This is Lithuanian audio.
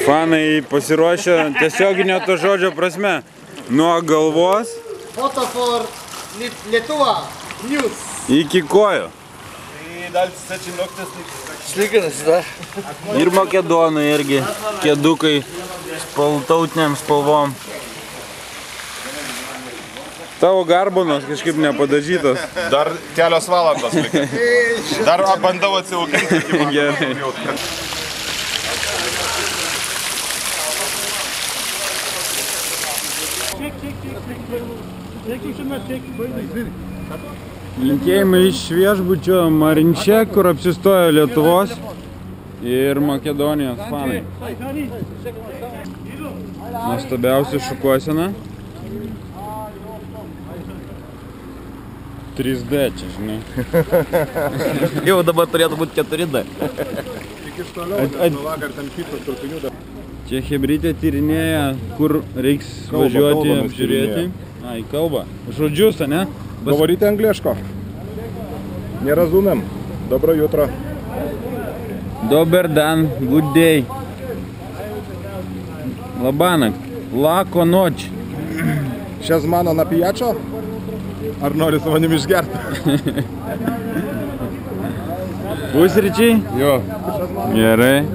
Fanai pasiruošę tiesioginio to žodžio prasme. Nuo galvos iki kojų. Ir makedonai irgi, kėdukai tautiniam spalvom. Tavo garbonas kažkaip nepadažytas. Dar kelios valandos likę. Dar bandau atsiauginti iki vakaro. Gerai. Linkėjimai iš viešbučio Marinče, kur apsistojo Lietuvos ir Makedonijos fanai. Nuostabiausia šukuosena. 3D čia, žinai. Jau dabar turėtų būti 4D. Čia hebrytė tyrinėja, kur reiks važiuoti, apžiūrėti. Ai, kalba. Žodžius, ne? Говорите англешко. Не разумем. Добро jutro. Dober dan, good day. Labanakt, lako noč. Šias mano napijačio? Ar nori su manim išgerti? Pusryčiai? Jo. Gerai.